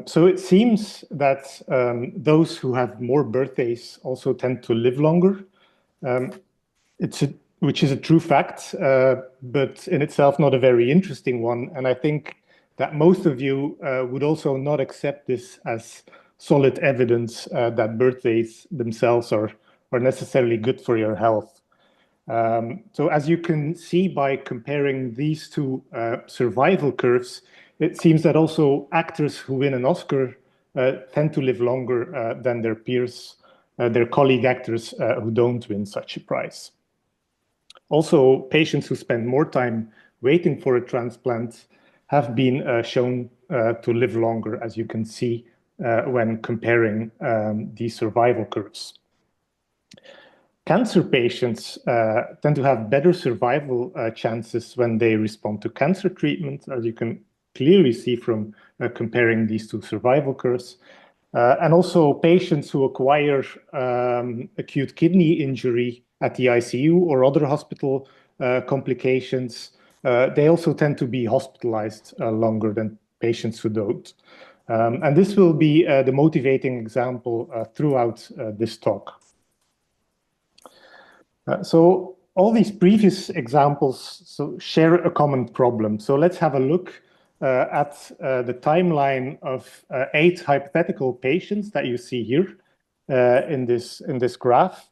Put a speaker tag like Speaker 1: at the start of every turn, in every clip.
Speaker 1: So it seems that those who have more birthdays also tend to live longer. Um, which is a true fact, but in itself not a very interesting one. And I think that most of you would also not accept this as solid evidence that birthdays themselves are necessarily good for your health. So as you can see by comparing these two survival curves, it seems that also actors who win an Oscar tend to live longer than their peers, their colleague actors who don't win such a prize. Also, patients who spend more time waiting for a transplant have been shown to live longer, as you can see when comparing these survival curves. Cancer patients tend to have better survival chances when they respond to cancer treatment, as you can clearly see from comparing these two survival curves. And also patients who acquire acute kidney injury at the ICU or other hospital complications, they also tend to be hospitalized longer than patients who don't. And this will be the motivating example throughout this talk. So all these previous examples share a common problem. So let's have a look at the timeline of 8 hypothetical patients that you see here in this graph.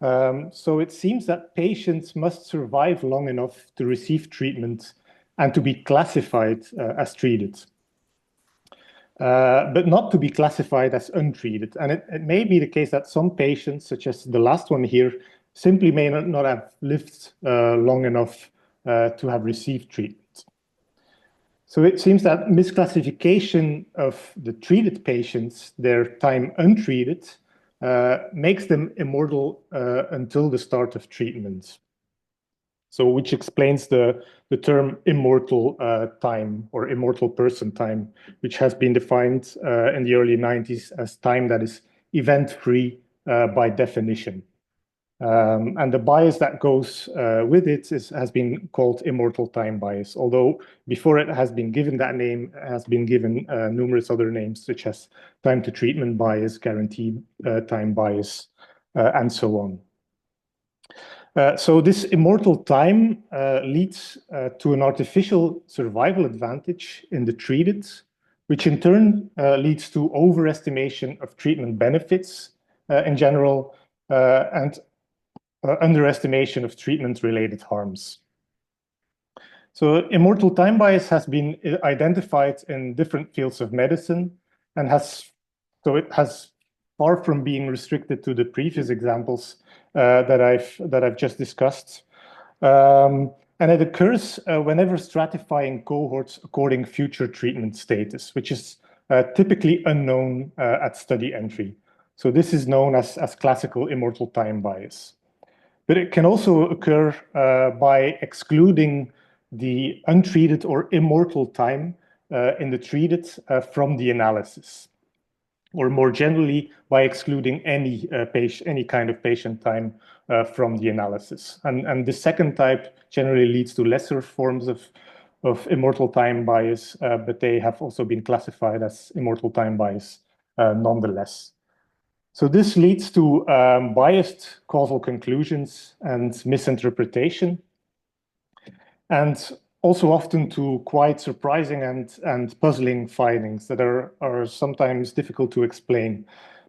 Speaker 1: So it seems that patients must survive long enough to receive treatment and to be classified as treated, but not to be classified as untreated. And it may be the case that some patients, such as the last one here, simply may not have lived long enough to have received treatment. So it seems that misclassification of the treated patients, their time untreated, makes them immortal until the start of treatment. So which explains the term immortal time or immortal person time, which has been defined in the early 90s as time that is event-free by definition. And the bias that goes with it has been called immortal time bias, although before it has been given that name, it has been given numerous other names, such as time to treatment bias, guaranteed time bias, and so on. So this immortal time leads to an artificial survival advantage in the treated, which in turn leads to overestimation of treatment benefits in general, and underestimation of treatment-related harms. So immortal time bias has been identified in different fields of medicine and it has far from being restricted to the previous examples that I've just discussed. And it occurs whenever stratifying cohorts according future treatment status, which is typically unknown at study entry. So this is known as classical immortal time bias. But it can also occur by excluding the untreated or immortal time in the treated from the analysis, or more generally, by excluding any kind of patient time from the analysis. And the second type generally leads to lesser forms of immortal time bias, but they have also been classified as immortal time bias nonetheless. So this leads to biased causal conclusions and misinterpretation, and also often to quite surprising and puzzling findings that are sometimes difficult to explain.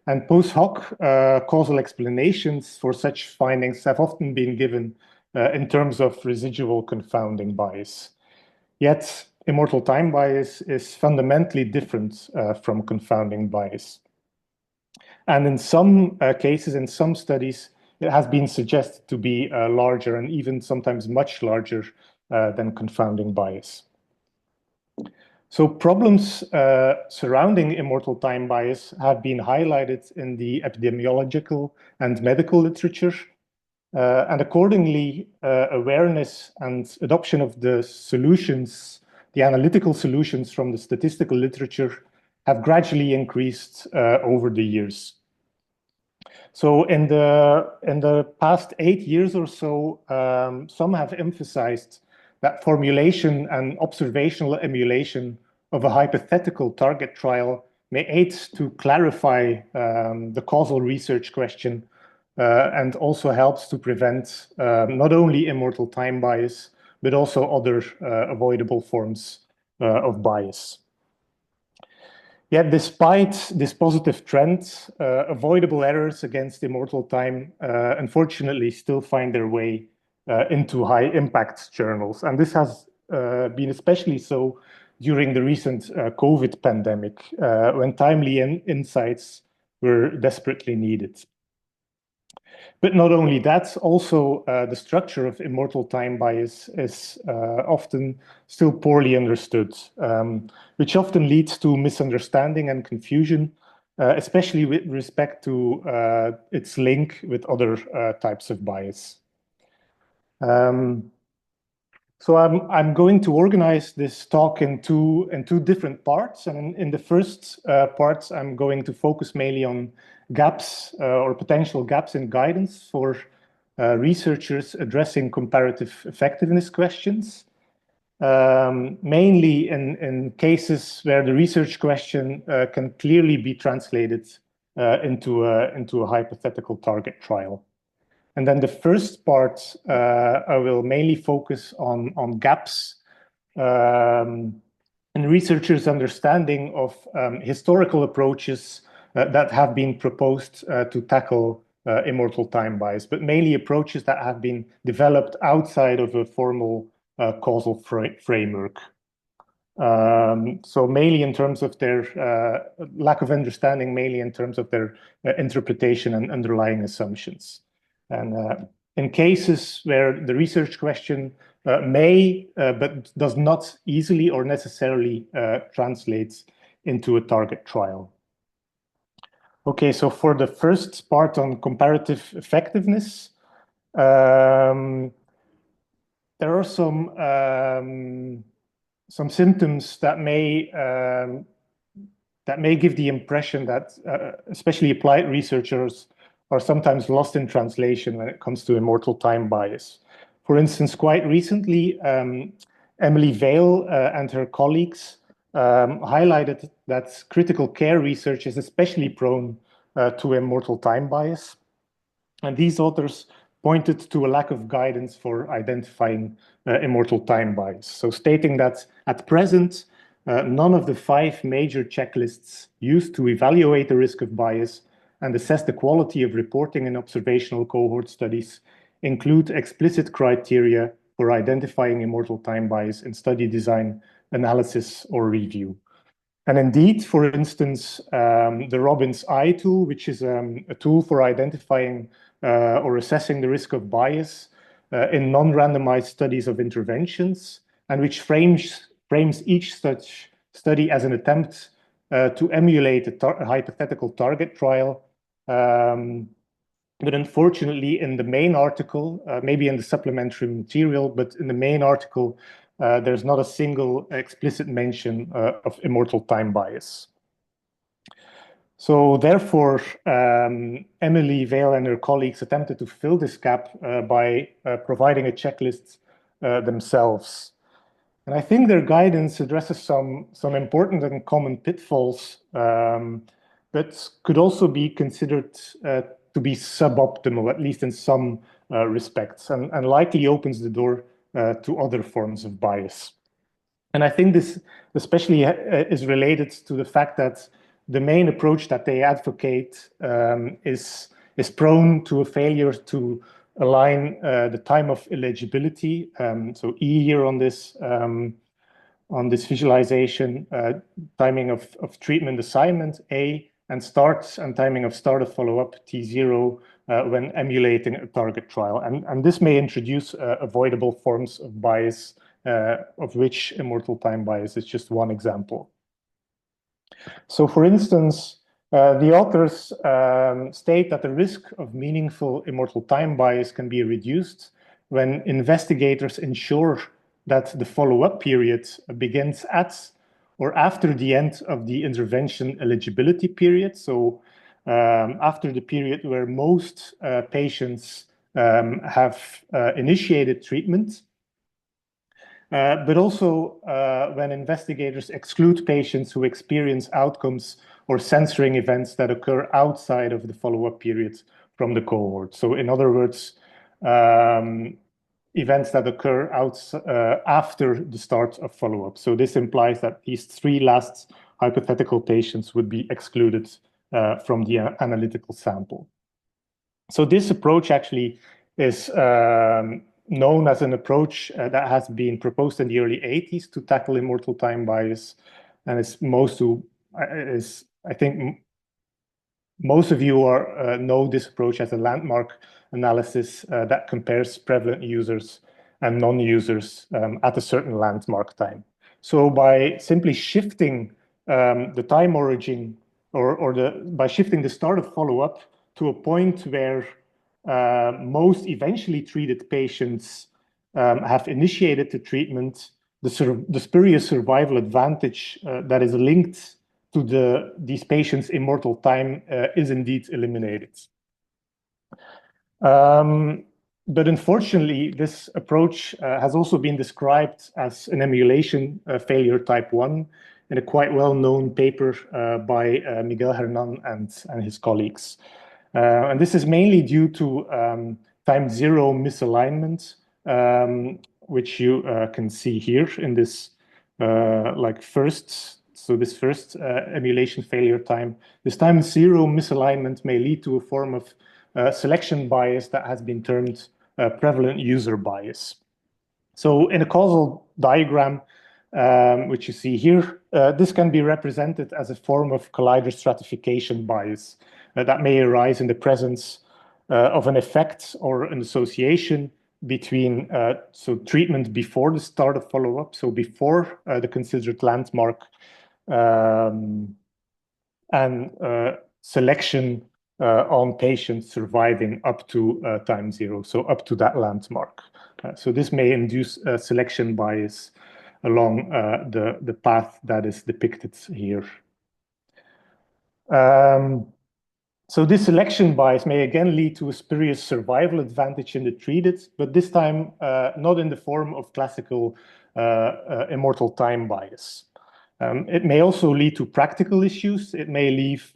Speaker 1: And post hoc causal explanations for such findings have often been given in terms of residual confounding bias. Yet immortal time bias is fundamentally different from confounding bias. And in some cases, in some studies, it has been suggested to be larger and even sometimes much larger than confounding bias. So problems surrounding immortal time bias have been highlighted in the epidemiological and medical literature. And accordingly, awareness and adoption of the solutions, the analytical solutions from the statistical literature have gradually increased over the years. So in the past 8 years or so, some have emphasized that formulation and observational emulation of a hypothetical target trial may aid to clarify the causal research question and also helps to prevent not only immortal time bias, but also other avoidable forms of bias. Yet, despite this positive trend, avoidable errors against immortal time unfortunately still find their way into high-impact journals. And this has been especially so during the recent COVID pandemic, when timely insights were desperately needed. But not only that, also the structure of immortal time bias is often still poorly understood, which often leads to misunderstanding and confusion, especially with respect to its link with other types of bias. So I'm going to organize this talk in two different parts. And in the first part, I'm going to focus mainly on gaps or potential gaps in guidance for researchers addressing comparative effectiveness questions, mainly in cases where the research question can clearly be translated into a hypothetical target trial. And then the first part, I will mainly focus on gaps in researchers' understanding of historical approaches that have been proposed to tackle immortal time bias, but mainly approaches that have been developed outside of a formal causal framework. So mainly in terms of their lack of understanding, mainly in terms of their interpretation and underlying assumptions. And in cases where the research question may, but does not easily or necessarily translate into a target trial. Okay, so for the first part on comparative effectiveness, there are some symptoms that may give the impression that especially applied researchers are sometimes lost in translation when it comes to immortal time bias. For instance, quite recently, Emily Vail and her colleagues highlighted that critical care research is especially prone to immortal time bias. And these authors pointed to a lack of guidance for identifying immortal time bias. So stating that at present, none of the 5 major checklists used to evaluate the risk of bias and assess the quality of reporting in observational cohort studies include explicit criteria for identifying immortal time bias in study design, analysis, or review. And indeed, for instance, the Robbins I tool, which is a tool for identifying or assessing the risk of bias in non-randomized studies of interventions, and which frames each such study as an attempt to emulate a hypothetical target trial. But unfortunately, in the main article, maybe in the supplementary material, but in the main article, there's not a single explicit mention of immortal time bias. So therefore, Emily Vail and her colleagues attempted to fill this gap by providing a checklist themselves. And I think their guidance addresses some important and common pitfalls, but could also be considered to be suboptimal, at least in some respects, and likely opens the door to other forms of bias. And I think this especially is related to the fact that the main approach that they advocate is prone to a failure to align the time of eligibility. So E here on this visualization, timing of treatment assignment A, and start and timing of start of follow-up T0 when emulating a target trial. And this may introduce avoidable forms of bias, of which immortal time bias is just one example. So for instance, the authors state that the risk of meaningful immortal time bias can be reduced when investigators ensure that the follow-up period begins at or after the end of the intervention eligibility period. So after the period where most patients have initiated treatment. but also when investigators exclude patients who experience outcomes or censoring events that occur outside of the follow-up period from the cohort. So in other words, events that occur after the start of follow-up. So this implies that these 3 last hypothetical patients would be excluded from the analytical sample. So this approach actually is known as an approach that has been proposed in the early 80s to tackle immortal time bias, and I think most of you know this approach as a landmark analysis that compares prevalent users and non-users at a certain landmark time. So by simply shifting the time origin by shifting the start of follow-up to a point where most eventually treated patients have initiated the treatment, the spurious survival advantage that is linked to these patients' immortal time is indeed eliminated. But unfortunately, this approach has also been described as an emulation failure type 1 in a quite well-known paper by Miguel Hernan and his colleagues. And this is mainly due to time zero misalignment, which you can see here in this this first emulation failure time. This time zero misalignment may lead to a form of selection bias that has been termed prevalent user bias. So in a causal diagram, which you see here, this can be represented as a form of collider stratification bias that may arise in the presence of an effect or an association between treatment before the start of follow-up, so before the considered landmark, and selection on patients surviving up to time zero, so up to that landmark. So this may induce selection bias along the path that is depicted here. So this selection bias may again lead to a spurious survival advantage in the treated, but this time not in the form of classical immortal time bias. It may also lead to practical issues. It may leave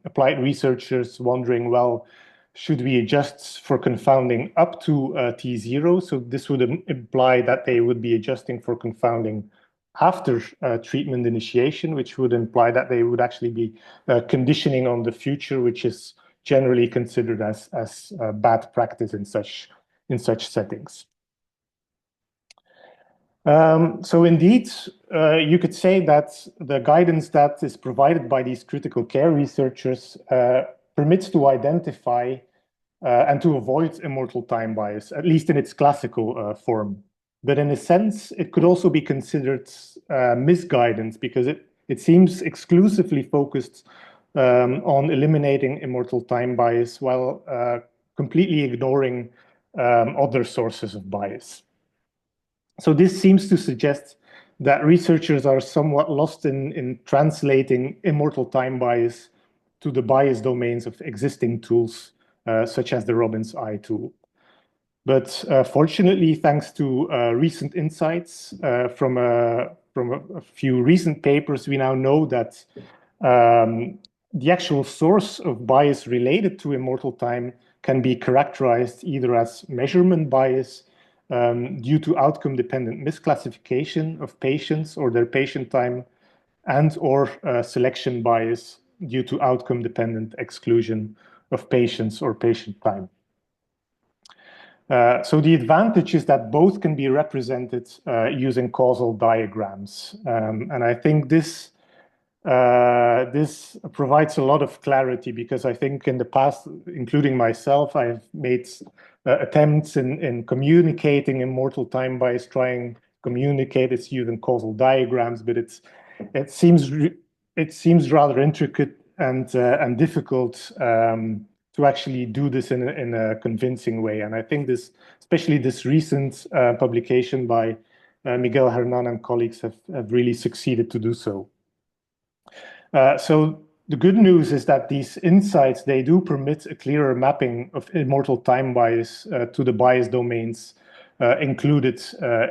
Speaker 1: applied researchers wondering, well, should we adjust for confounding up to T0? So this would imply that they would be adjusting for confounding after treatment initiation, which would imply that they would actually be conditioning on the future, which is generally considered as bad practice in such settings. So indeed, you could say that the guidance that is provided by these critical care researchers permits to identify and to avoid immortal time bias, at least in its classical form. But in a sense, it could also be considered misguidance because it seems exclusively focused on eliminating immortal time bias while completely ignoring other sources of bias. So this seems to suggest that researchers are somewhat lost in translating immortal time bias to the bias domains of existing tools, such as the Robbins I tool. But fortunately, thanks to recent insights from a few recent papers, we now know that the actual source of bias related to immortal time can be characterized either as measurement bias due to outcome-dependent misclassification of patients or their patient time, and or selection bias due to outcome-dependent exclusion of patients or patient time. So the advantage is that both can be represented using causal diagrams. And I think this provides a lot of clarity because I think in the past, including myself, I've made attempts in communicating immortal time bias, trying to communicate it's using causal diagrams, but it seems rather intricate and difficult to actually do this in a convincing way. And I think especially this recent publication by Miguel Hernan and colleagues have really succeeded to do so. So the good news is that these insights, they do permit a clearer mapping of immortal time bias to the bias domains included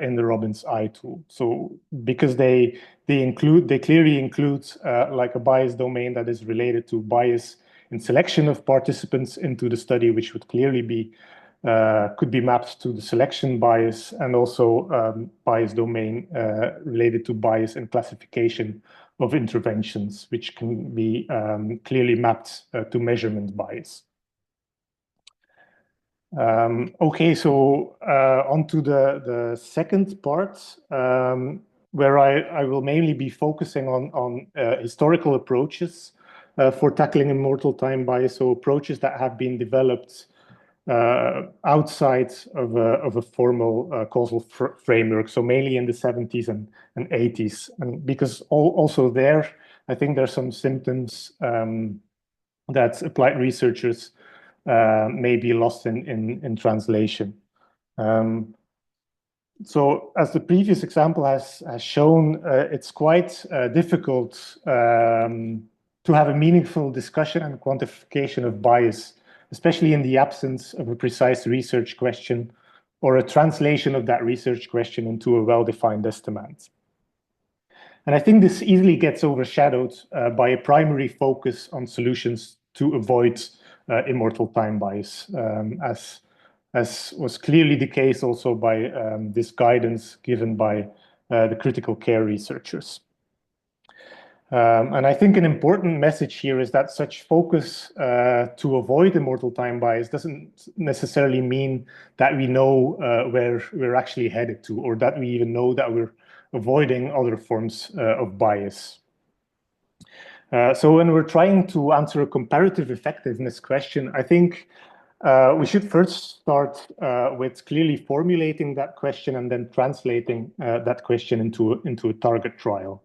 Speaker 1: in the Robbins I tool. So because they clearly include like a bias domain that is related to bias in selection of participants into the study, which would clearly be could be mapped to the selection bias, and also bias domain related to bias and classification of interventions, which can be clearly mapped to measurement bias. Okay, so on to the second part, where I will mainly be focusing on historical approaches for tackling immortal time bias, so approaches that have been developed outside of a formal causal framework, so mainly in the 70s and 80s. And because also there, I think there's some symptoms that applied researchers may be lost in translation. So as the previous example has shown, it's quite difficult to have a meaningful discussion and quantification of bias, especially in the absence of a precise research question or a translation of that research question into a well-defined estimand. And I think this easily gets overshadowed by a primary focus on solutions to avoid immortal time bias, as was clearly the case also by this guidance given by the critical care researchers. And I think an important message here is that such focus to avoid immortal time bias doesn't necessarily mean that we know where we're actually headed to, or that we even know that we're avoiding other forms of bias. So when we're trying to answer a comparative effectiveness question, I think we should first start with clearly formulating that question and then translating that question into a target trial.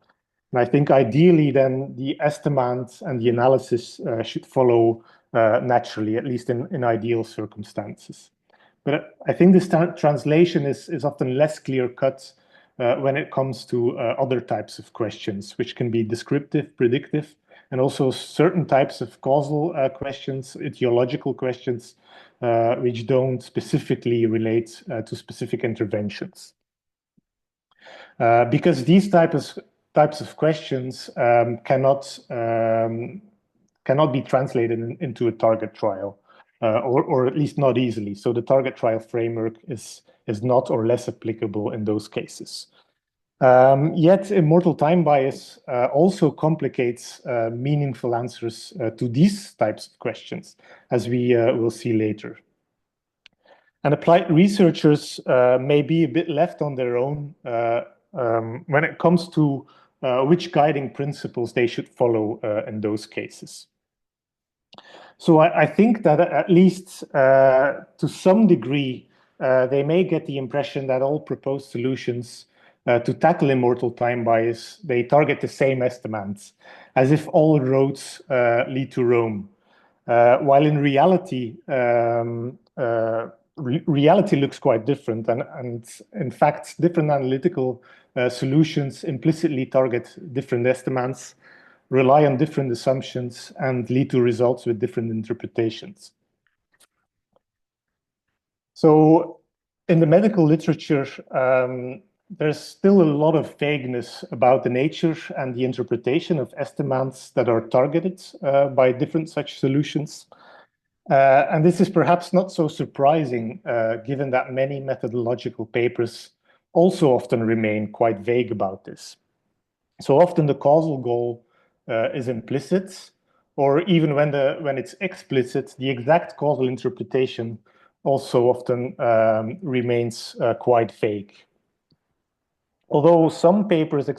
Speaker 1: And I think ideally then the estimands and the analysis should follow naturally, at least in ideal circumstances. But I think this translation is often less clear-cut when it comes to other types of questions, which can be descriptive, predictive, and also certain types of causal questions, etiological questions, which don't specifically relate to specific interventions. Because these types of questions cannot be translated into a target trial, or at least not easily. So the target trial framework is not or less applicable in those cases. Yet immortal time bias also complicates meaningful answers to these types of questions, as we will see later. And applied researchers may be a bit left on their own when it comes to which guiding principles they should follow in those cases. So I think that at least to some degree, they may get the impression that all proposed solutions to tackle immortal time bias, they target the same estimands, as if all roads lead to Rome. While in reality, reality looks quite different. And in fact, different analytical solutions implicitly target different estimands, rely on different assumptions, and lead to results with different interpretations. So in the medical literature, there's still a lot of vagueness about the nature and the interpretation of estimands that are targeted by different such solutions. And this is perhaps not so surprising, given that many methodological papers also often remain quite vague about this. So often the causal goal is implicit, or even when it's explicit, the exact causal interpretation also often remains quite vague. Although some papers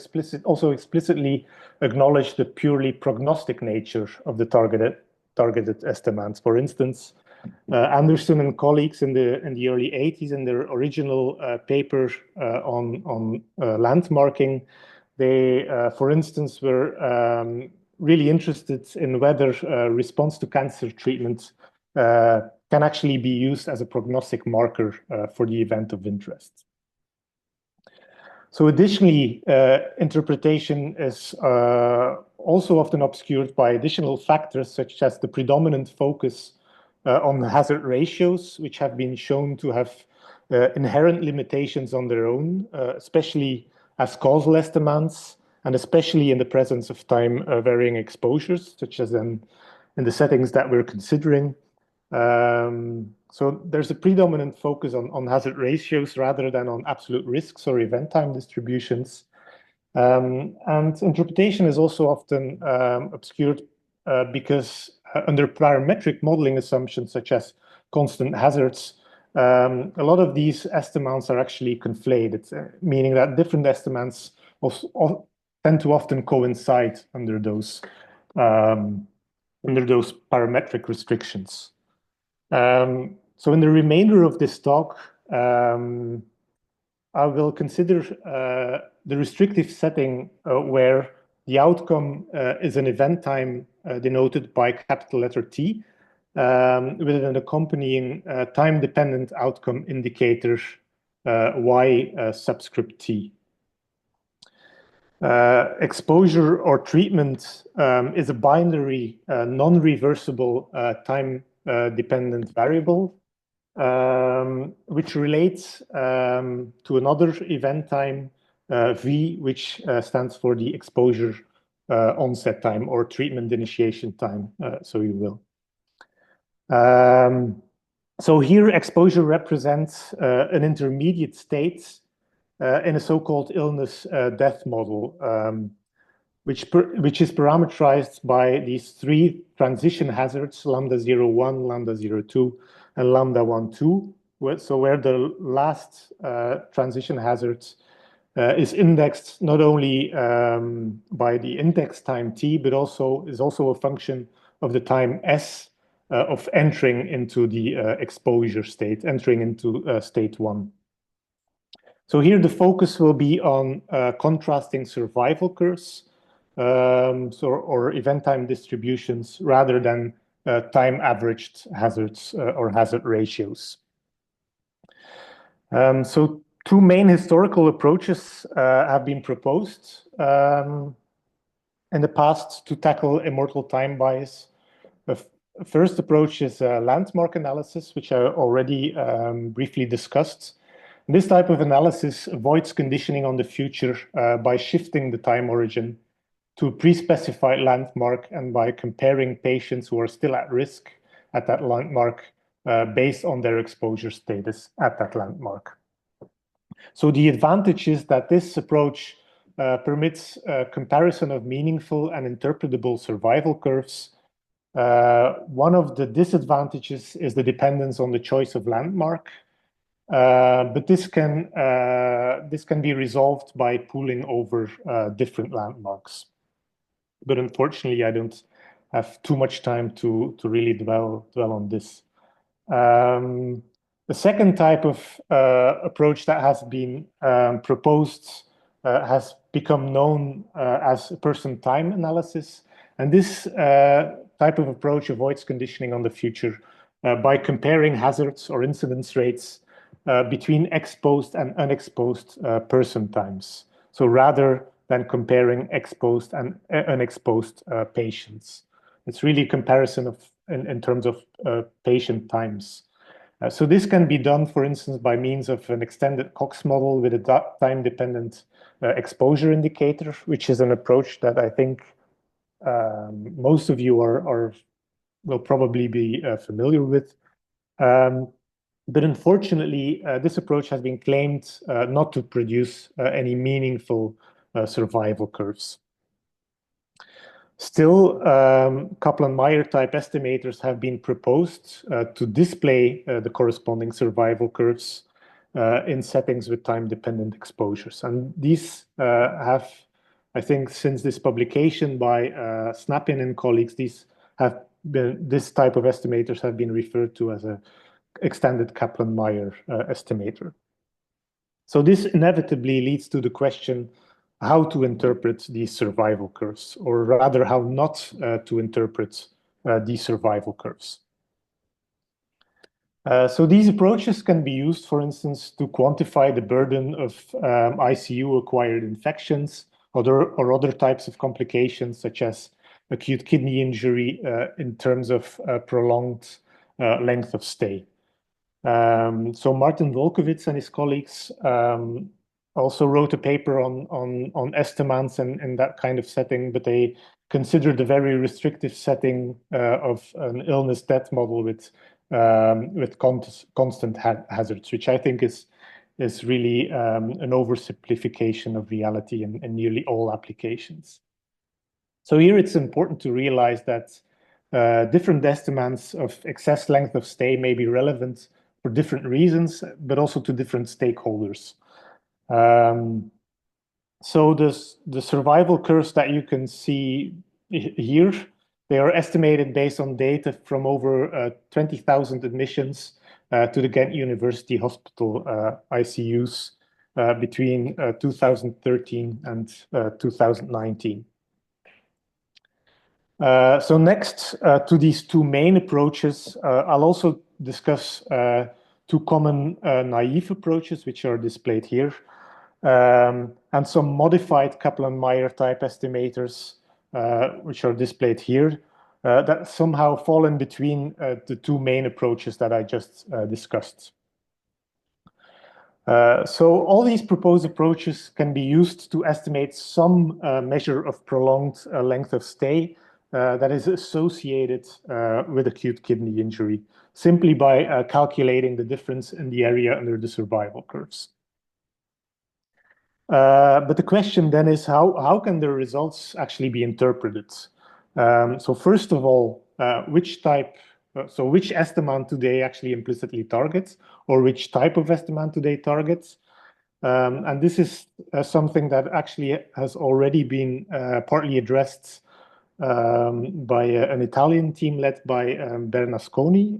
Speaker 1: also explicitly acknowledge the purely prognostic nature of the targeted estimands. For instance, Anderson and colleagues in the early 80s, in their original paper on landmarking, they, for instance, were really interested in whether response to cancer treatment can actually be used as a prognostic marker for the event of interest. So additionally, interpretation is also often obscured by additional factors, such as the predominant focus on hazard ratios, which have been shown to have inherent limitations on their own, especially as causal estimands, and especially in the presence of time varying exposures, such as in the settings that we're considering. So there's a predominant focus on hazard ratios rather than on absolute risks or event time distributions. And interpretation is also often obscured because under parametric modeling assumptions such as constant hazards, a lot of these estimands are actually conflated, meaning that different estimands tend to often coincide under those parametric restrictions. So in the remainder of this talk, I will consider the restrictive setting where the outcome is an event time denoted by capital letter T, with an accompanying time-dependent outcome indicator Y subscript T. Exposure or treatment is a binary, non-reversible time-dependent variable, which relates to another event time, V, which stands for the exposure onset time or treatment initiation time, so you will. So here exposure represents an intermediate state in a so-called illness-death model, which is parameterized by these three transition hazards, lambda 0,1, lambda 0,2, and lambda 1,2. So where the last transition hazard is indexed not only by the index time t, but is also a function of the time s of entering into the exposure state, entering into state 1. So here the focus will be on contrasting survival curves or event time distributions rather than time averaged hazards or hazard ratios. So two main historical approaches have been proposed in the past to tackle immortal time bias. The first approach is landmark analysis, which I already briefly discussed. This type of analysis avoids conditioning on the future by shifting the time origin to a pre-specified landmark and by comparing patients who are still at risk at that landmark based on their exposure status at that landmark. So the advantage is that this approach permits comparison of meaningful and interpretable survival curves. One of the disadvantages is the dependence on the choice of landmark. But this can be resolved by pooling over different landmarks. But unfortunately, I don't have too much time to really dwell on this. The second type of approach that has been proposed has become known as person time analysis. And this type of approach avoids conditioning on the future by comparing hazards or incidence rates between exposed and unexposed person times. So rather than comparing exposed and unexposed patients, it's really a comparison of in terms of patient times. So this can be done, for instance, by means of an extended Cox model with a time-dependent exposure indicator, which is an approach that I think most of you will probably be familiar with. But unfortunately, this approach has been claimed not to produce any meaningful survival curves. Still, Kaplan-Meier type estimators have been proposed to display the corresponding survival curves in settings with time-dependent exposures. And these have, I think, since this publication by Snapin and colleagues, this type of estimators have been referred to as a extended Kaplan-Meier estimator. So this inevitably leads to the question how to interpret these survival curves, or rather how not to interpret these survival curves. So these approaches can be used, for instance, to quantify the burden of ICU-acquired infections or other types of complications, such as acute kidney injury in terms of prolonged length of stay. So Martin Wolkowitz and his colleagues also wrote a paper on estimands and that kind of setting, but they considered a very restrictive setting of an illness-death model with constant hazards, which I think is really an oversimplification of reality in nearly all applications. So here it's important to realize that different estimands of excess length of stay may be relevant for different reasons, but also to different stakeholders. So the survival curves that you can see here, they are estimated based on data from over 20,000 admissions to the Ghent University Hospital ICUs between 2013 and 2019. So next to these two main approaches, I'll also discuss two common naive approaches, which are displayed here, and some modified Kaplan-Meier type estimators, which are displayed here, that somehow fall in between the two main approaches that I just discussed. So all these proposed approaches can be used to estimate some measure of prolonged length of stay that is associated with acute kidney injury, simply by calculating the difference in the area under the survival curves. But the question then is, how can the results actually be interpreted? So first of all, which estimand do they actually implicitly target, or which type of estimand do they target? And this is something that actually has already been partly addressed by an Italian team led by Bernasconi,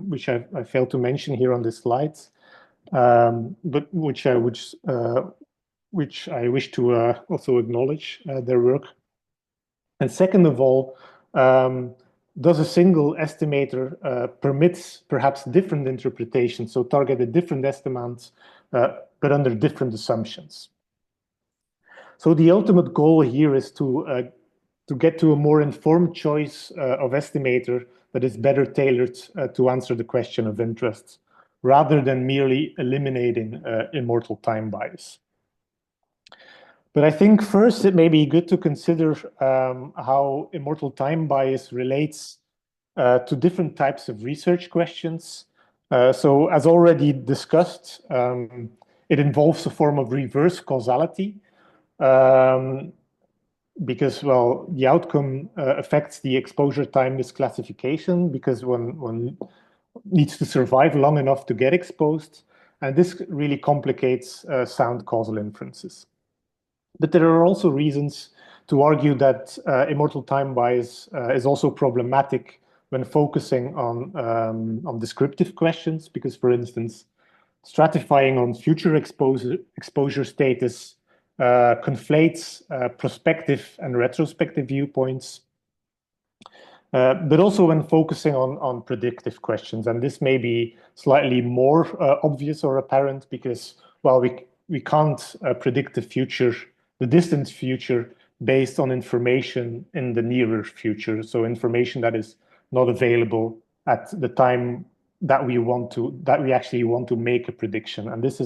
Speaker 1: which I failed to mention here on this slide, but which I wish to also acknowledge their work. And second of all, does a single estimator permits perhaps different interpretations, so targeted different estimands, but under different assumptions? So the ultimate goal here is to get to a more informed choice of estimator that is better tailored to answer the question of interest, rather than merely eliminating immortal time bias. But I think first it may be good to consider how immortal time bias relates to different types of research questions. So as already discussed, it involves a form of reverse causality, because, well, the outcome affects the exposure time misclassification, because one needs to survive long enough to get exposed. And this really complicates sound causal inferences. But there are also reasons to argue that immortal time bias is also problematic when focusing on descriptive questions, because, for instance, stratifying on future exposure status conflates prospective and retrospective viewpoints, but also when focusing on predictive questions. And this may be slightly more obvious or apparent because, well, we can't predict the future, the distant future, based on information in the nearer future. So information that is not available at the time that we actually want to make a prediction. And this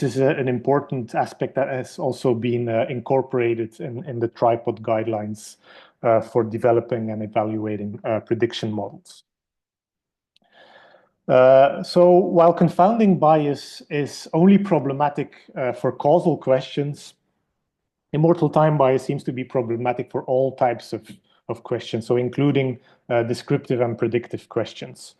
Speaker 1: is an important aspect that has also been incorporated in the tripod guidelines for developing and evaluating prediction models. So while confounding bias is only problematic for causal questions, immortal time bias seems to be problematic for all types of questions, so including descriptive and predictive questions.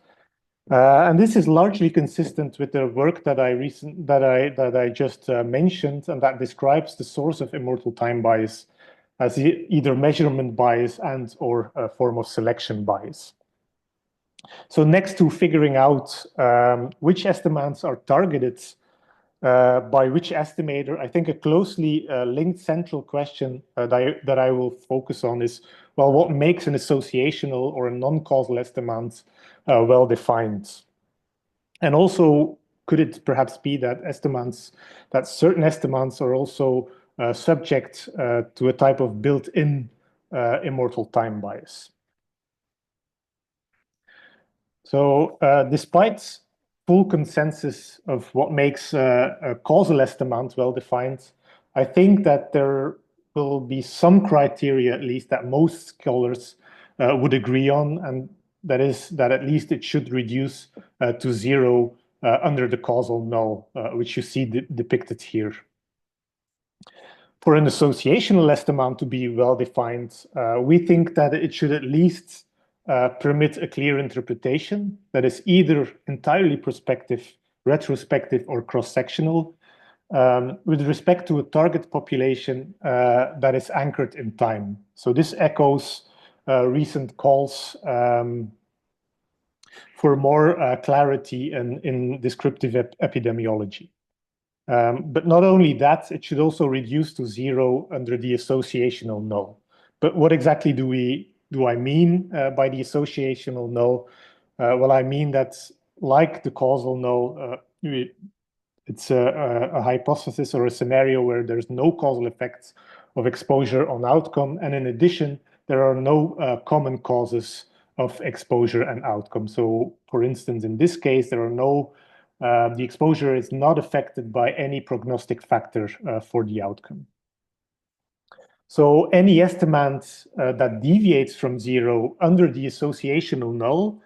Speaker 1: And this is largely consistent with the work that I just mentioned, and that describes the source of immortal time bias as either measurement bias and/or a form of selection bias. So next to figuring out which estimands are targeted by which estimator, I think a closely linked central question that I will focus on is, well, what makes an associational or a non-causal estimand well defined? And also, could it perhaps be that certain estimands are also subject to a type of built-in immortal time bias? So despite full consensus of what makes a causal estimand well-defined, I think that there will be some criteria, at least, that most scholars would agree on, and that is that at least it should reduce to zero under the causal null, which you see depicted here. For an associational estimand to be well-defined, we think that it should at least permit a clear interpretation that is either entirely prospective, retrospective, or cross-sectional, with respect to a target population that is anchored in time. So this echoes recent calls for more clarity in descriptive epidemiology. But not only that, it should also reduce to zero under the associational null. But what exactly do I mean by the associational null? Well, I mean that, like the causal null, it's a hypothesis or a scenario where there's no causal effects of exposure on outcome, and in addition, there are no common causes of exposure and outcome. So, for instance, in this case, there are no the exposure is not affected by any prognostic factor for the outcome. So any estimand that deviates from zero under the associational null,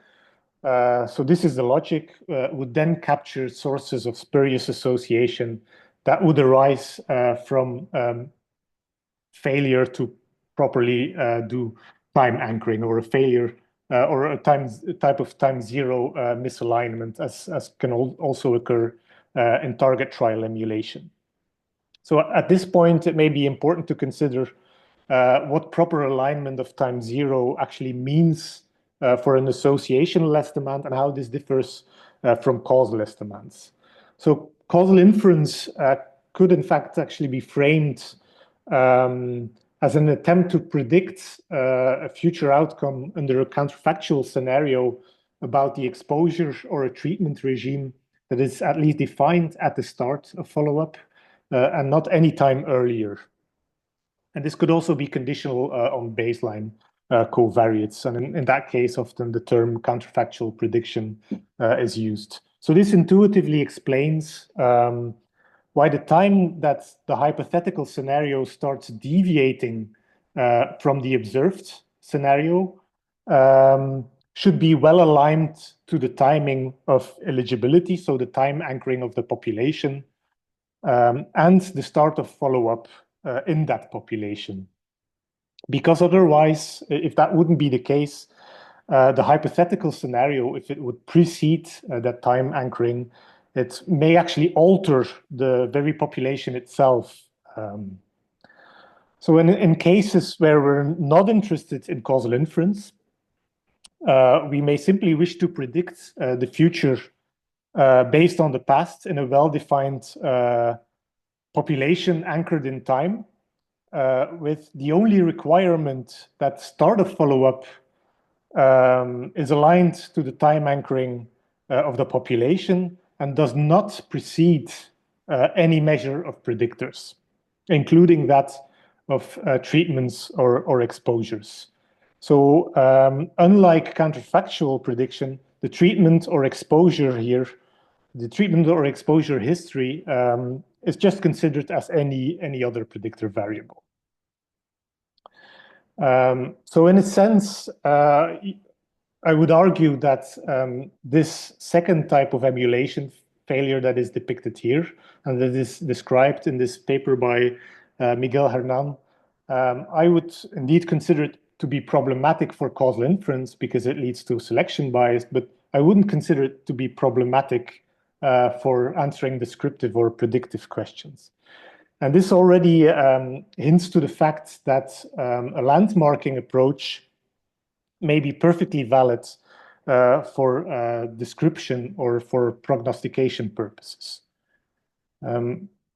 Speaker 1: so this is the logic, would then capture sources of spurious association that would arise from failure to properly do time anchoring, or a failure or a type of time zero misalignment, as can also occur in target trial emulation. So at this point, it may be important to consider what proper alignment of time zero actually means for an associational estimand, and how this differs from causal estimands. So causal inference could in fact actually be framed as an attempt to predict a future outcome under a counterfactual scenario about the exposure or a treatment regime that is at least defined at the start of follow-up and not any time earlier. And this could also be conditional on baseline covariates. And in that case, often the term counterfactual prediction is used. So this intuitively explains why the time that the hypothetical scenario starts deviating from the observed scenario should be well aligned to the timing of eligibility, so the time anchoring of the population, and the start of follow-up in that population. Because otherwise, if that wouldn't be the case, the hypothetical scenario, if it would precede that time anchoring, it may actually alter the very population itself. So in cases where we're not interested in causal inference, we may simply wish to predict the future based on the past in a well-defined population anchored in time, with the only requirement that start of follow-up is aligned to the time anchoring of the population and does not precede any measure of predictors, including that of treatments or exposures. So unlike counterfactual prediction, the treatment or exposure here, the treatment or exposure history is just considered as any other predictor variable. So in a sense, I would argue that this second type of emulation failure that is depicted here, and that is described in this paper by Miguel Hernan, I would indeed consider it to be problematic for causal inference because it leads to selection bias, but I wouldn't consider it to be problematic for answering descriptive or predictive questions. And this already hints to the fact that a landmarking approach may be perfectly valid for description or for prognostication purposes.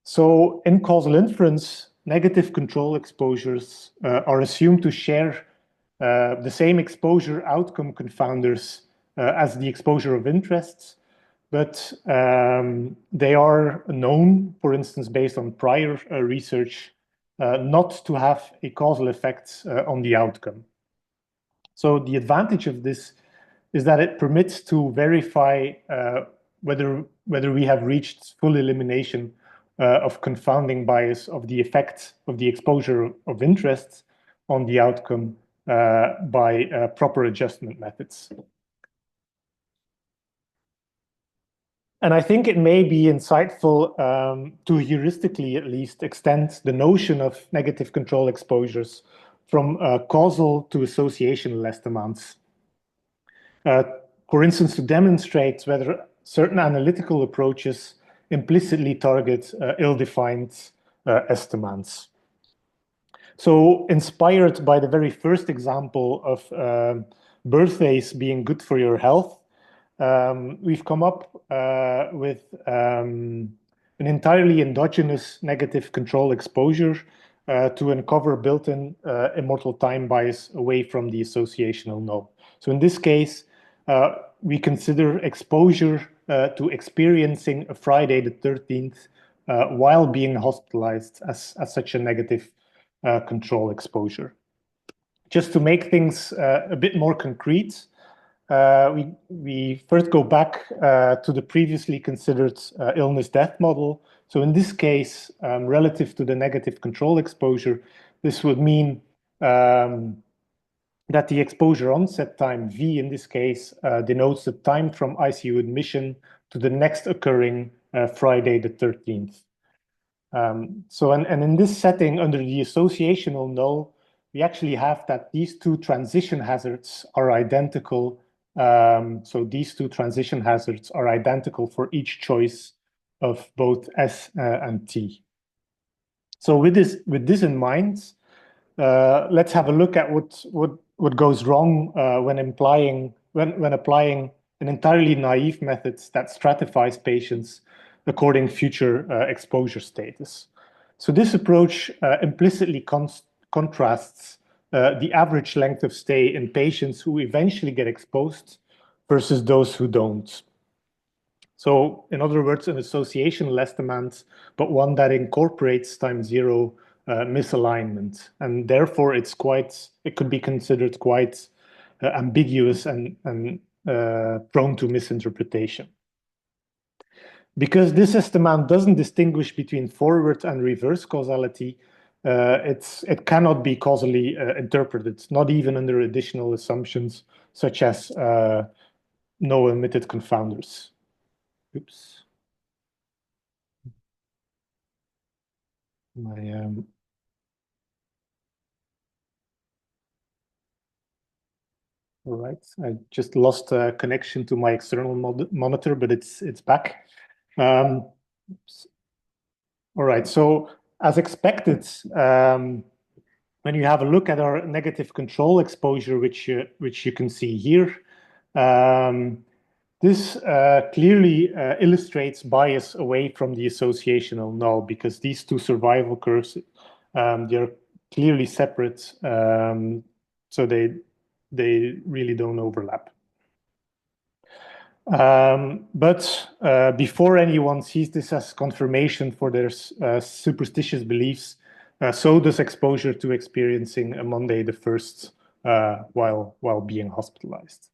Speaker 1: So in causal inference, negative control exposures are assumed to share the same exposure outcome confounders as the exposure of interest, but they are known, for instance, based on prior research, not to have a causal effect on the outcome. So the advantage of this is that it permits to verify whether we have reached full elimination of confounding bias of the effect of the exposure of interest on the outcome by proper adjustment methods. And I think it may be insightful to heuristically at least extend the notion of negative control exposures from causal to associational estimands. For instance, to demonstrate whether certain analytical approaches implicitly target ill-defined estimands. So inspired by the very first example of birthdays being good for your health, we've come up with an entirely endogenous negative control exposure to uncover built-in immortal time bias away from the associational null. So in this case, we consider exposure to experiencing a Friday the 13th while being hospitalized as such a negative control exposure. Just to make things a bit more concrete, we first go back to the previously considered illness-death model. So in this case, relative to the negative control exposure, this would mean that the exposure onset time, V in this case, denotes the time from ICU admission to the next occurring Friday the 13th. So in this setting, under the associational null, we actually have that these two transition hazards are identical. So these two transition hazards are identical for each choice of both S and T. So with this in mind, let's have a look at what goes wrong when applying an entirely naive method that stratifies patients according future exposure status. So this approach implicitly contrasts the average length of stay in patients who eventually get exposed versus those who don't. So in other words, an associational estimand, but one that incorporates time zero misalignment, and therefore it could be considered quite ambiguous and prone to misinterpretation. Because this estimand doesn't distinguish between forward and reverse causality, it cannot be causally interpreted, not even under additional assumptions such as no omitted confounders. Oops. All right, I just lost connection to my external monitor, but it's back. All right, so as expected, when you have a look at our negative control exposure, which you can see here, this clearly illustrates bias away from the associational null, because these two survival curves, they're clearly separate, so they really don't overlap. But before anyone sees this as confirmation for their superstitious beliefs, so does exposure to experiencing a Monday the 1st while being hospitalized.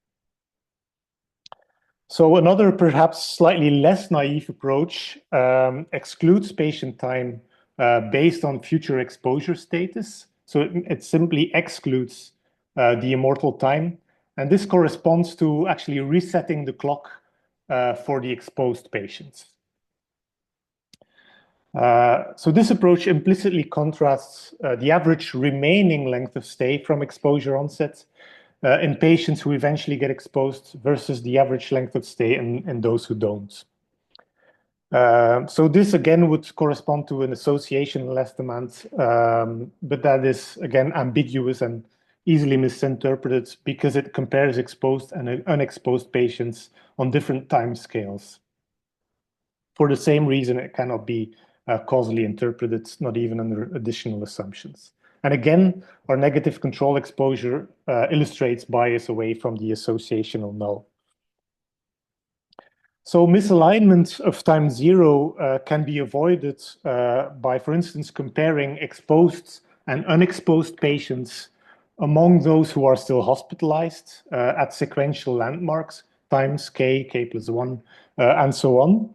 Speaker 1: So another perhaps slightly less naive approach excludes patient time based on future exposure status. So it simply excludes the immortal time. And this corresponds to actually resetting the clock for the exposed patients. So this approach implicitly contrasts the average remaining length of stay from exposure onset in patients who eventually get exposed versus the average length of stay in those who don't. So this again would correspond to an associational estimand, but that is again ambiguous and easily misinterpreted because it compares exposed and unexposed patients on different time scales. For the same reason, it cannot be causally interpreted, not even under additional assumptions. And again, our negative control exposure illustrates bias away from the associational null. So misalignment of time zero can be avoided by, for instance, comparing exposed and unexposed patients among those who are still hospitalized at sequential landmarks, times k plus 1, and so on.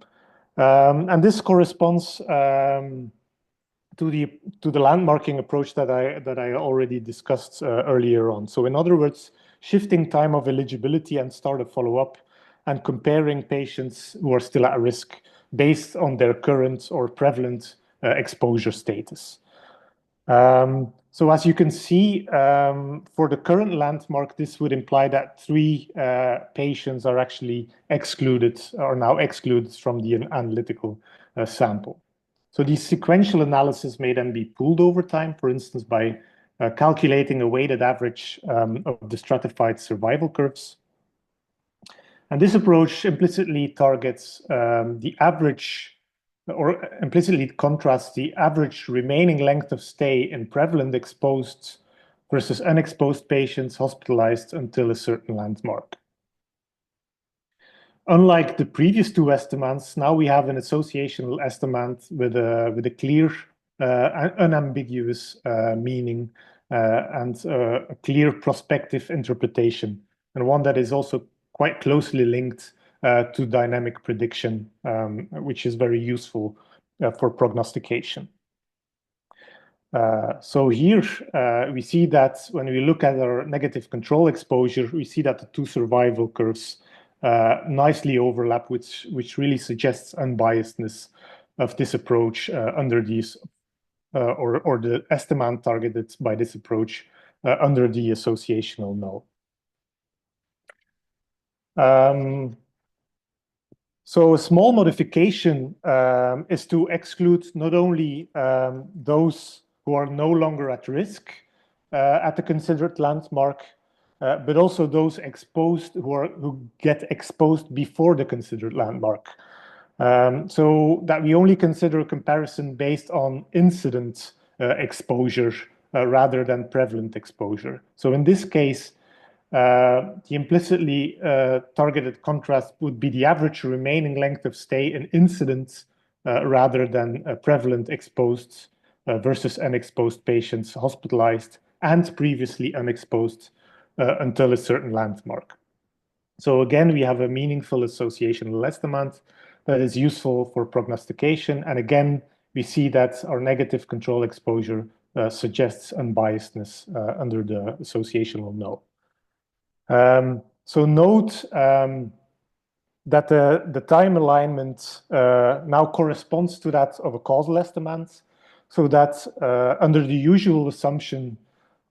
Speaker 1: And this corresponds to the landmarking approach that I already discussed earlier on. So in other words, shifting time of eligibility and start of follow-up, and comparing patients who are still at risk based on their current or prevalent exposure status. So as you can see, for the current landmark, this would imply that 3 patients are actually excluded, are now excluded from the analytical sample. So the sequential analysis may then be pooled over time, for instance, by calculating a weighted average of the stratified survival curves. And this approach implicitly targets the average, or implicitly contrasts the average remaining length of stay in prevalent exposed versus unexposed patients hospitalized until a certain landmark. Unlike the previous 2 estimands, now we have an associational estimand with a clear, unambiguous meaning and a clear prospective interpretation, and one that is also quite closely linked to dynamic prediction, which is very useful for prognostication. So here we see that when we look at our negative control exposure, we see that the 2 survival curves nicely overlap, which really suggests unbiasedness of this approach under these, or the estimand targeted by this approach under the associational null. So a small modification is to exclude not only those who are no longer at risk at the considered landmark, but also those exposed who get exposed before the considered landmark. So that we only consider a comparison based on incident exposure rather than prevalent exposure. So in this case, the implicitly targeted contrast would be the average remaining length of stay in incidents rather than prevalent exposed versus unexposed patients hospitalized and previously unexposed until a certain landmark. So again, we have a meaningful associational estimand that is useful for prognostication. And again, we see that our negative control exposure suggests unbiasedness under the associational null. So note that the time alignment now corresponds to that of a causal estimand, so that under the usual assumption,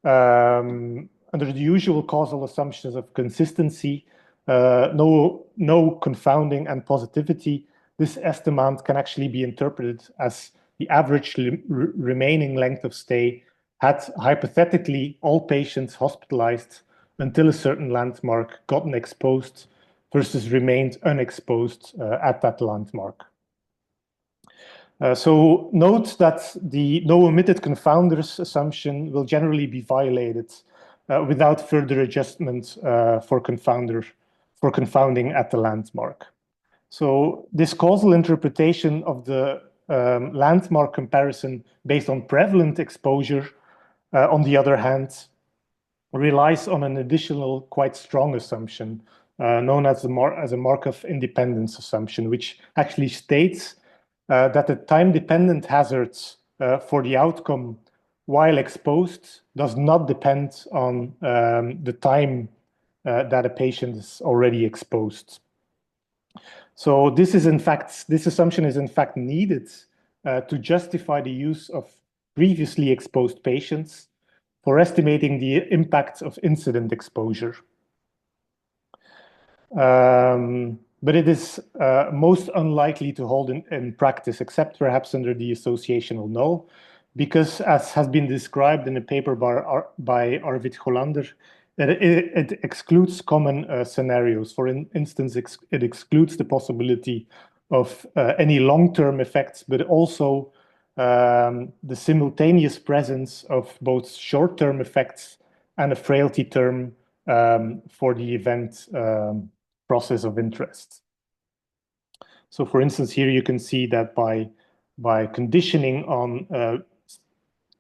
Speaker 1: under the usual causal assumptions of consistency, no confounding and positivity, this estimand can actually be interpreted as the average remaining length of stay had hypothetically all patients hospitalized until a certain landmark gotten exposed versus remained unexposed at that landmark. So note that the no omitted confounders assumption will generally be violated without further adjustment for confounding at the landmark. So this causal interpretation of the landmark comparison based on prevalent exposure, on the other hand, relies on an additional quite strong assumption known as a Markov independence assumption, which actually states that the time-dependent hazards for the outcome while exposed does not depend on the time that a patient is already exposed. So this assumption is in fact needed to justify the use of previously exposed patients for estimating the impact of incident exposure. But it is most unlikely to hold in practice, except perhaps under the associational null, because as has been described in a paper by Arvid Hollander, it excludes common scenarios. For instance, it excludes the possibility of any long-term effects, but also the simultaneous presence of both short-term effects and a frailty term for the event process of interest. So for instance, here you can see that by conditioning on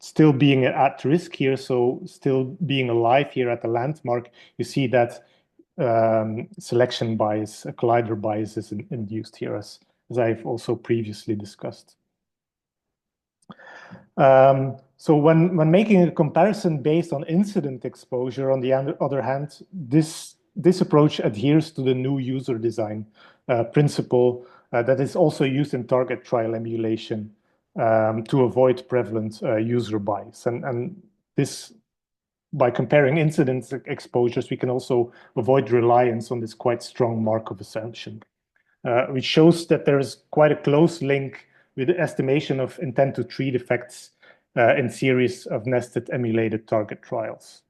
Speaker 1: still being at risk here, so still being alive here at the landmark, you see that selection bias, a collider bias is induced here, as I've also previously discussed. So when making a comparison based on incident exposure, on the other hand, this approach adheres to the new user design principle that is also used in target trial emulation to avoid prevalent user bias. And this, by comparing incidence exposures, we can also avoid reliance on this quite strong Markov assumption, which shows that there is quite a close link with the estimation of intent to treat effects in series of nested emulated target trials.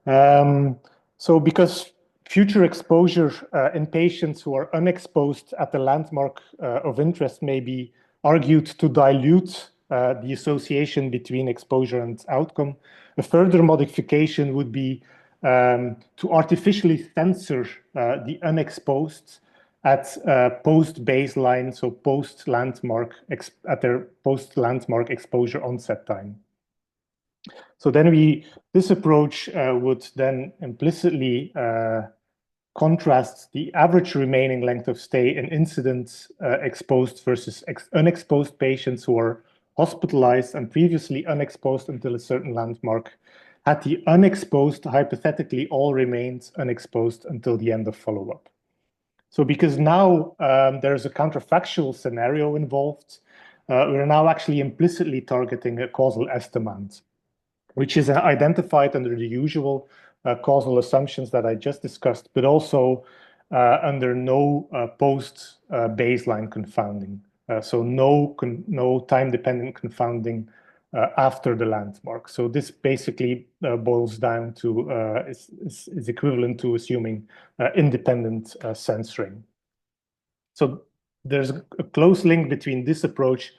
Speaker 1: So because future exposure in patients who are unexposed at the landmark of interest may be argued to dilute the association between exposure and outcome, a further modification would be to artificially censor the unexposed at post-baseline, so post-landmark, at their post-landmark exposure onset time. So then this approach would then implicitly contrast the average remaining length of stay in incident exposed versus unexposed patients who are hospitalized and previously unexposed until a certain landmark. Had the unexposed hypothetically all remained unexposed until the end of follow-up. So because now there's a counterfactual scenario involved, we're now actually implicitly targeting a causal estimand, which is identified under the usual causal assumptions that I just discussed, but also under no post-baseline confounding. So no time-dependent confounding after the landmark. So this basically boils down to, is equivalent to assuming independent censoring. So there's a close link between this approach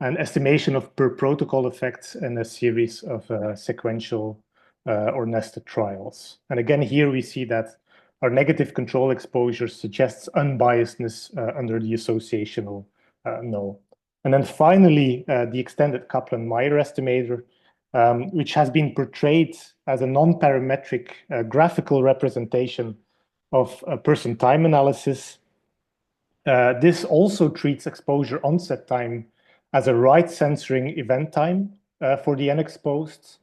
Speaker 1: and estimation of per protocol effects in a series of sequential or nested trials. And again, here we see that our negative control exposure suggests unbiasedness under the associational null. And then finally, the extended Kaplan-Meier estimator, which has been portrayed as a non-parametric graphical representation of a person time analysis. This also treats exposure onset time as a right censoring event time for the unexposed,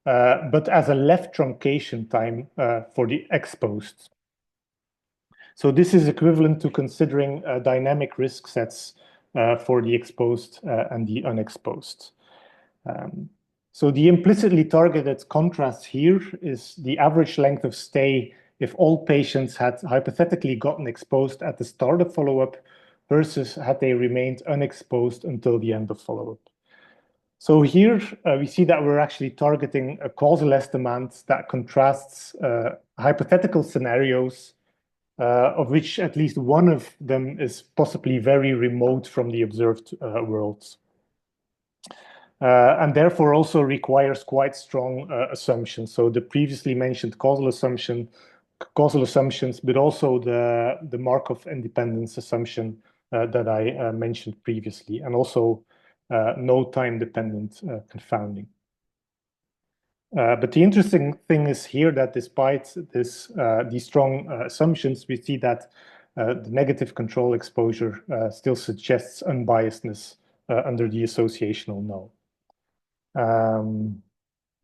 Speaker 1: but as a left truncation time for the exposed. So this is equivalent to considering dynamic risk sets for the exposed and the unexposed. So the implicitly targeted contrast here is the average length of stay if all patients had hypothetically gotten exposed at the start of follow-up versus had they remained unexposed until the end of follow-up. So here we see that we're actually targeting a causal estimand that contrasts hypothetical scenarios of which at least one of them is possibly very remote from the observed worlds. And therefore also requires quite strong assumptions. So the previously mentioned causal assumptions, but also the Markov independence assumption that I mentioned previously, and also no time-dependent confounding. But the interesting thing is here that despite these strong assumptions, we see that the negative control exposure still suggests unbiasedness under the associational null.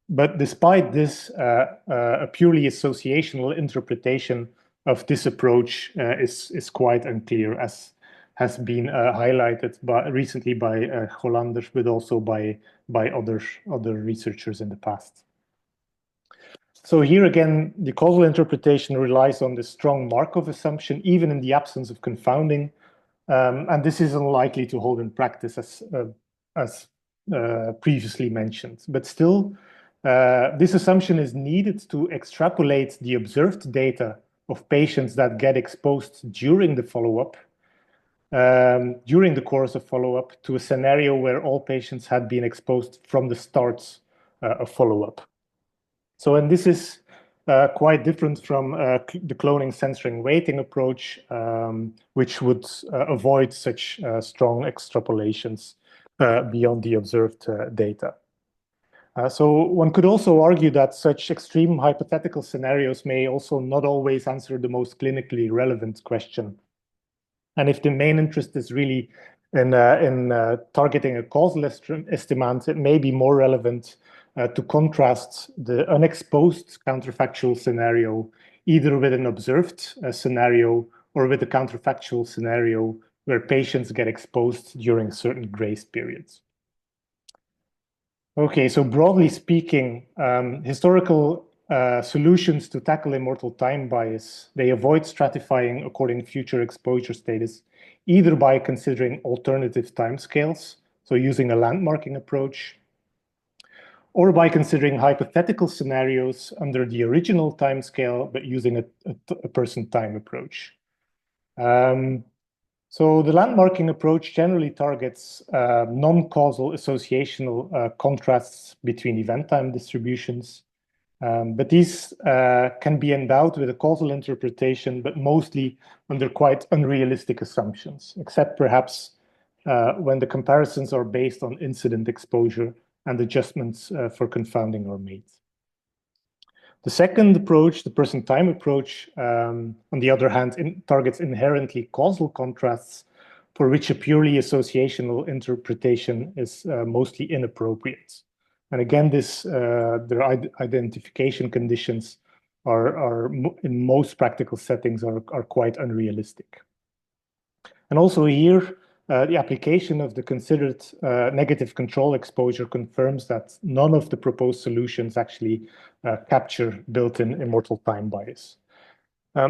Speaker 1: But despite this, a purely associational interpretation of this approach is quite unclear, as has been highlighted recently by Hollander, but also by other researchers in the past. So here again, the causal interpretation relies on the strong Markov assumption, even in the absence of confounding. And this is unlikely to hold in practice as previously mentioned. But still, this assumption is needed to extrapolate the observed data of patients that get exposed during the follow-up, during the course of follow-up, to a scenario where all patients had been exposed from the start of follow-up. So, and this is quite different from the cloning censoring weighting approach, which would avoid such strong extrapolations beyond the observed data. So one could also argue that such extreme hypothetical scenarios may also not always answer the most clinically relevant question. And if the main interest is really in targeting a causal estimand, it may be more relevant to contrast the unexposed counterfactual scenario either with an observed scenario or with a counterfactual scenario where patients get exposed during certain grace periods. Okay, so broadly speaking, historical solutions to tackle immortal time bias, they avoid stratifying according to future exposure status, either by considering alternative timescales, so using a landmarking approach, or by considering hypothetical scenarios under the original timescale, but using a person time approach. So the landmarking approach generally targets non-causal associational contrasts between event time distributions. But these can be endowed with a causal interpretation, but mostly under quite unrealistic assumptions, except perhaps when the comparisons are based on incident exposure and adjustments for confounding are made. The second approach, the person time approach, on the other hand, targets inherently causal contrasts for which a purely associational interpretation is mostly inappropriate. And again, their identification conditions are in most practical settings are quite unrealistic. And also here, the application of the considered negative control exposure confirms that none of the proposed solutions actually capture built-in immortal time bias.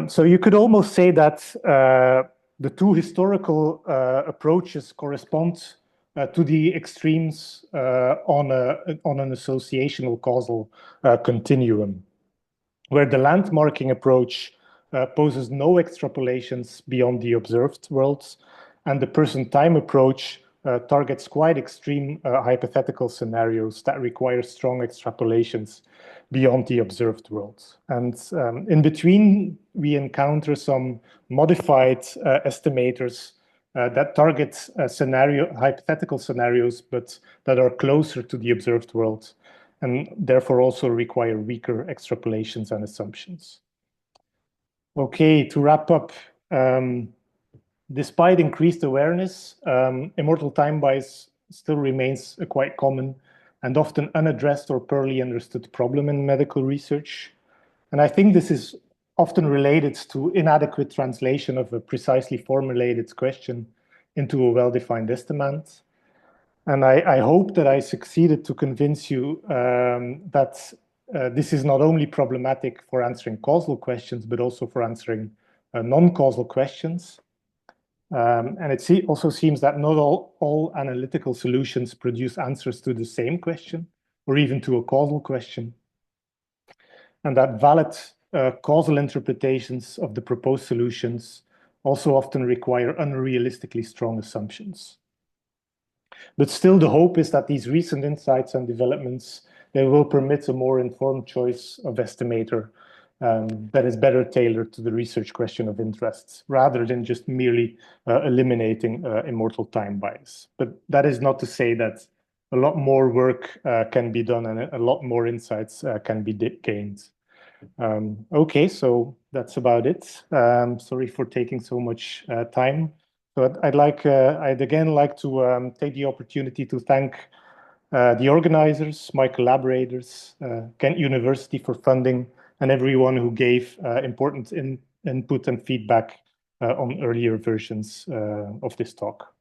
Speaker 1: So you could almost say that the two historical approaches correspond to the extremes on an associational causal continuum, where the landmarking approach poses no extrapolations beyond the observed worlds, and the person time approach targets quite extreme hypothetical scenarios that require strong extrapolations beyond the observed worlds. And in between, we encounter some modified estimators that target hypothetical scenarios, but that are closer to the observed world, and therefore also require weaker extrapolations and assumptions. Okay, to wrap up, despite increased awareness, immortal time bias still remains a quite common and often unaddressed or poorly understood problem in medical research. And I think this is often related to inadequate translation of a precisely formulated question into a well-defined estimand. And I hope that I succeeded to convince you that this is not only problematic for answering causal questions, but also for answering non-causal questions. And it also seems that not all analytical solutions produce answers to the same question, or even to a causal question. And that valid causal interpretations of the proposed solutions also often require unrealistically strong assumptions. But still, the hope is that these recent insights and developments, they will permit a more informed choice of estimator that is better tailored to the research question of interest, rather than just merely eliminating immortal time bias. But that is not to say that a lot more work can be done and a lot more insights can be gained. Okay, so that's about it. Sorry for taking so much time. But I'd again like to take the opportunity to thank the organizers, my collaborators, Ghent University for funding, and everyone who gave important input and feedback on earlier versions of this talk.